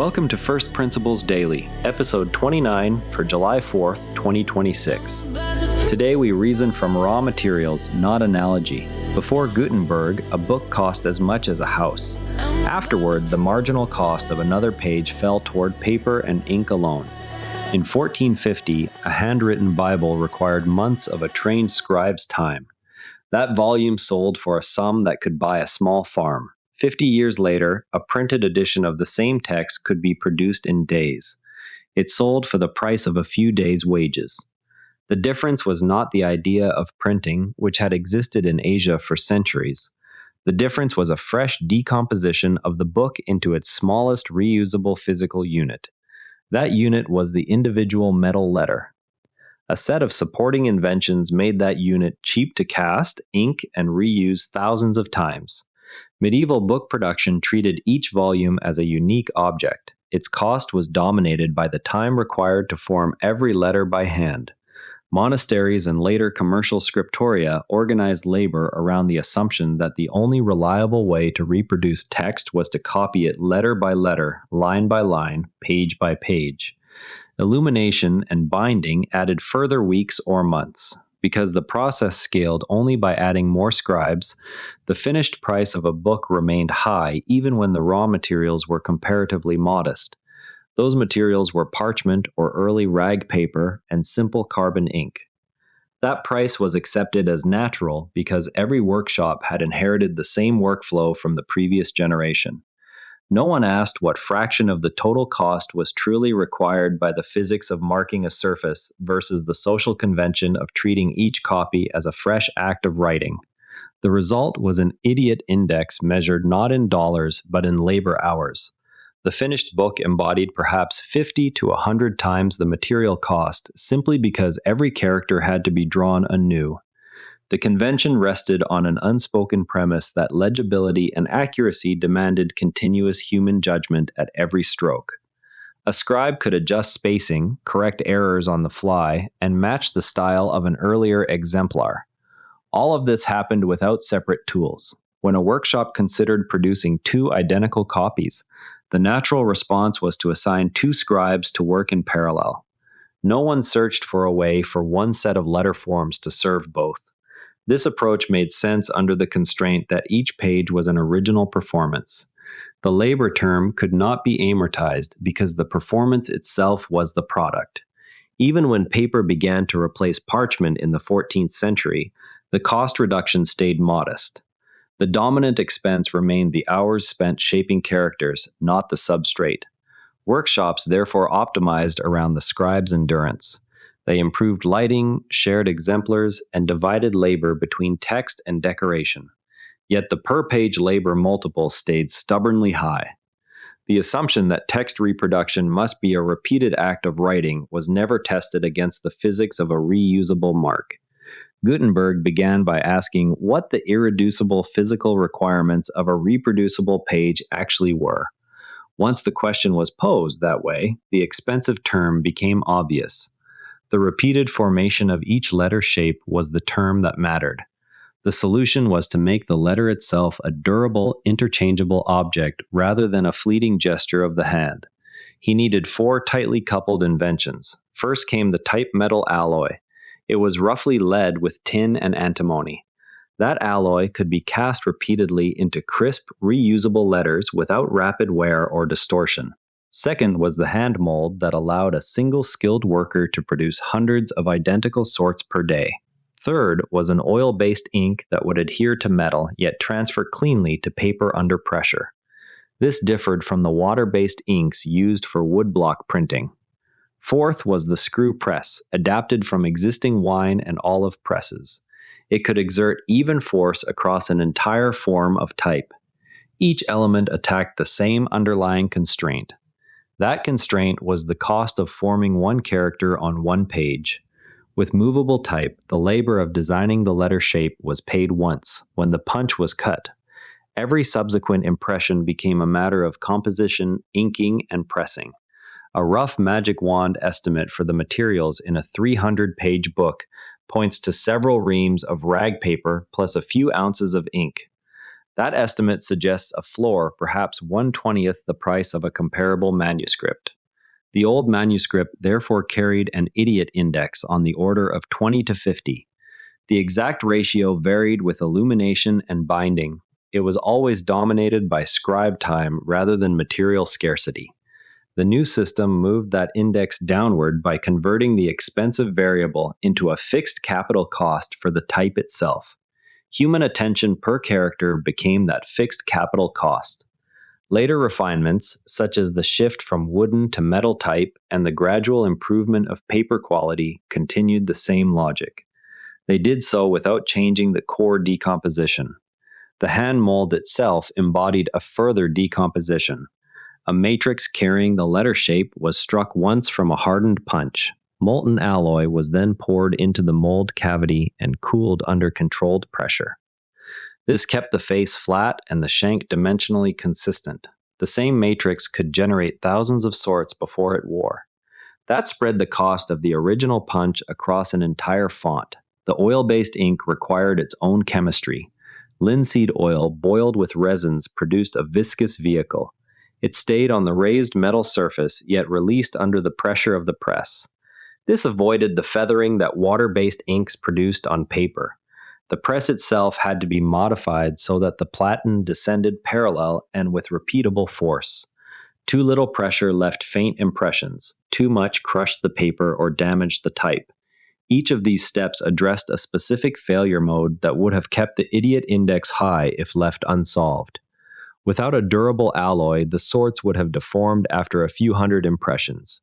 Welcome to First Principles Daily, episode 29 for July 4th, 2026. Today we reason from raw materials, not analogy. Before Gutenberg, a book cost as much as a house. Afterward, the marginal cost of another page fell toward paper and ink alone. In 1450, a handwritten Bible required months of a trained scribe's time. That volume sold for a sum that could buy a small farm. 50 years later, a printed edition of the same text could be produced in days. It sold for the price of a few days' wages. The difference was not the idea of printing, which had existed in Asia for centuries. The difference was a fresh decomposition of the book into its smallest reusable physical unit. That unit was the individual metal letter. A set of supporting inventions made that unit cheap to cast, ink, and reuse thousands of times. Medieval book production treated each volume as a unique object. Its cost was dominated by the time required to form every letter by hand. Monasteries and later commercial scriptoria organized labor around the assumption that the only reliable way to reproduce text was to copy it letter by letter, line by line, page by page. Illumination and binding added further weeks or months. Because the process scaled only by adding more scribes, the finished price of a book remained high even when the raw materials were comparatively modest. Those materials were parchment or early rag paper and simple carbon ink. That price was accepted as natural because every workshop had inherited the same workflow from the previous generation. No one asked what fraction of the total cost was truly required by the physics of marking a surface versus the social convention of treating each copy as a fresh act of writing. The result was an idiot index measured not in dollars but in labor hours. The finished book embodied perhaps 50 to 100 times the material cost simply because every character had to be drawn anew. The convention rested on an unspoken premise that legibility and accuracy demanded continuous human judgment at every stroke. A scribe could adjust spacing, correct errors on the fly, and match the style of an earlier exemplar. All of this happened without separate tools. When a workshop considered producing two identical copies, the natural response was to assign two scribes to work in parallel. No one searched for a way for one set of letter forms to serve both. This approach made sense under the constraint that each page was an original performance. The labor term could not be amortized because the performance itself was the product. Even when paper began to replace parchment in the 14th century, the cost reduction stayed modest. The dominant expense remained the hours spent shaping characters, not the substrate. Workshops therefore optimized around the scribe's endurance. They improved lighting, shared exemplars, and divided labor between text and decoration. Yet the per-page labor multiple stayed stubbornly high. The assumption that text reproduction must be a repeated act of writing was never tested against the physics of a reusable mark. Gutenberg began by asking what the irreducible physical requirements of a reproducible page actually were. Once the question was posed that way, the expensive term became obvious. The repeated formation of each letter shape was the term that mattered. The solution was to make the letter itself a durable, interchangeable object rather than a fleeting gesture of the hand. He needed four tightly coupled inventions. First came the type metal alloy. It was roughly lead with tin and antimony. That alloy could be cast repeatedly into crisp, reusable letters without rapid wear or distortion. Second was the hand mold that allowed a single skilled worker to produce hundreds of identical sorts per day. Third was an oil-based ink that would adhere to metal yet transfer cleanly to paper under pressure. This differed from the water-based inks used for woodblock printing. Fourth was the screw press, adapted from existing wine and olive presses. It could exert even force across an entire form of type. Each element attacked the same underlying constraint. That constraint was the cost of forming one character on one page. With movable type, the labor of designing the letter shape was paid once, when the punch was cut. Every subsequent impression became a matter of composition, inking, and pressing. A rough magic wand estimate for the materials in a 300-page book points to several reams of rag paper plus a few ounces of ink. That estimate suggests a floor perhaps 1/20th the price of a comparable manuscript. The old manuscript therefore carried an idiot index on the order of 20 to 50. The exact ratio varied with illumination and binding. It was always dominated by scribe time rather than material scarcity. The new system moved that index downward by converting the expensive variable into a fixed capital cost for the type itself. Human attention per character became that fixed capital cost. Later refinements, such as the shift from wooden to metal type and the gradual improvement of paper quality, continued the same logic. They did so without changing the core decomposition. The hand mold itself embodied a further decomposition. A matrix carrying the letter shape was struck once from a hardened punch. Molten alloy was then poured into the mold cavity and cooled under controlled pressure. This kept the face flat and the shank dimensionally consistent. The same matrix could generate thousands of sorts before it wore. That spread the cost of the original punch across an entire font. The oil-based ink required its own chemistry. Linseed oil boiled with resins produced a viscous vehicle. It stayed on the raised metal surface, yet released under the pressure of the press. This avoided the feathering that water-based inks produced on paper. The press itself had to be modified so that the platen descended parallel and with repeatable force. Too little pressure left faint impressions. Too much crushed the paper or damaged the type. Each of these steps addressed a specific failure mode that would have kept the idiot index high if left unsolved. Without a durable alloy, the sorts would have deformed after a few hundred impressions.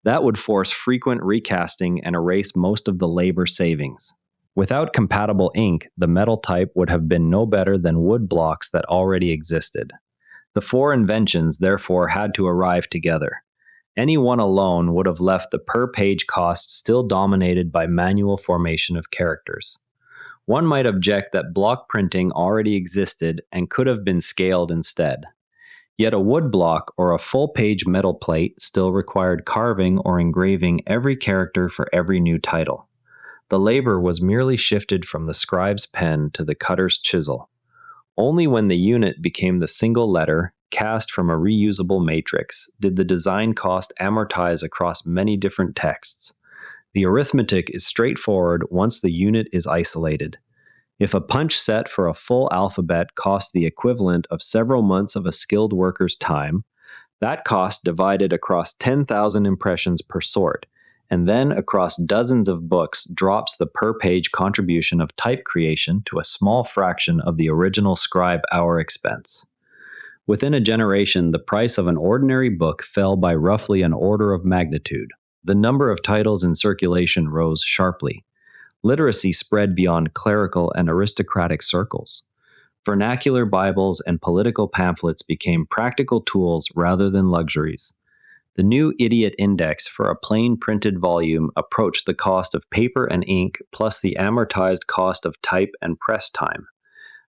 That would force frequent recasting and erase most of the labor savings. Without compatible ink, the metal type would have been no better than wood blocks that already existed. The four inventions therefore had to arrive together. Any one alone would have left the per-page cost still dominated by manual formation of characters. One might object that block printing already existed and could have been scaled instead. Yet a wood block or a full-page metal plate still required carving or engraving every character for every new title. The labor was merely shifted from the scribe's pen to the cutter's chisel. Only when the unit became the single letter, cast from a reusable matrix, did the design cost amortize across many different texts. The arithmetic is straightforward once the unit is isolated. If a punch set for a full alphabet cost the equivalent of several months of a skilled worker's time, that cost divided across 10,000 impressions per sort, and then across dozens of books drops the per-page contribution of type creation to a small fraction of the original scribe hour expense. Within a generation, the price of an ordinary book fell by roughly an order of magnitude. The number of titles in circulation rose sharply. Literacy spread beyond clerical and aristocratic circles. Vernacular Bibles and political pamphlets became practical tools rather than luxuries. The new idiot index for a plain printed volume approached the cost of paper and ink plus the amortized cost of type and press time.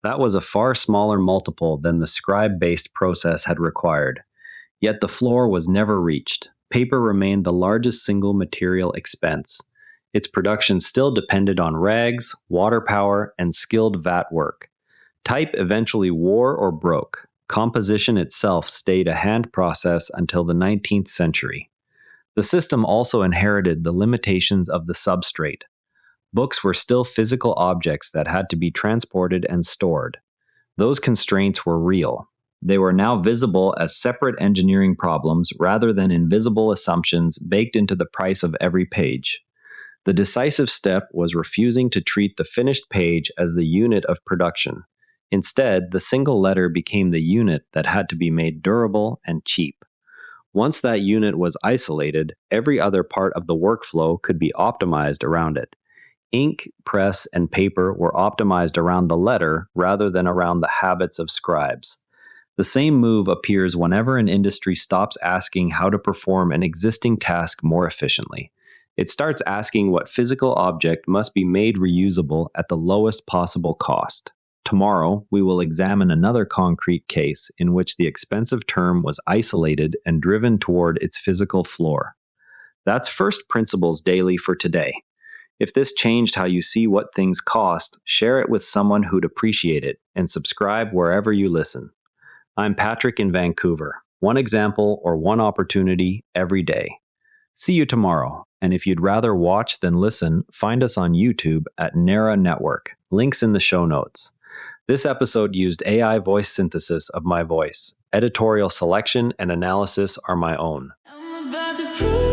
That was a far smaller multiple than the scribe-based process had required. Yet the floor was never reached. Paper remained the largest single material expense. Its production still depended on rags, water power, and skilled vat work. Type eventually wore or broke. Composition itself stayed a hand process until the 19th century. The system also inherited the limitations of the substrate. Books were still physical objects that had to be transported and stored. Those constraints were real. They were now visible as separate engineering problems rather than invisible assumptions baked into the price of every page. The decisive step was refusing to treat the finished page as the unit of production. Instead, the single letter became the unit that had to be made durable and cheap. Once that unit was isolated, every other part of the workflow could be optimized around it. Ink, press, and paper were optimized around the letter rather than around the habits of scribes. The same move appears whenever an industry stops asking how to perform an existing task more efficiently. It starts asking what physical object must be made reusable at the lowest possible cost. Tomorrow, we will examine another concrete case in which the expensive term was isolated and driven toward its physical floor. That's First Principles Daily for today. If this changed how you see what things cost, share it with someone who'd appreciate it, and subscribe wherever you listen. I'm Patrick in Vancouver. One example or one opportunity every day. See you tomorrow. And if you'd rather watch than listen, find us on YouTube at Nerra Network. Links in the show notes. This episode used AI voice synthesis of my voice. Editorial selection and analysis are my own. I'm about to prove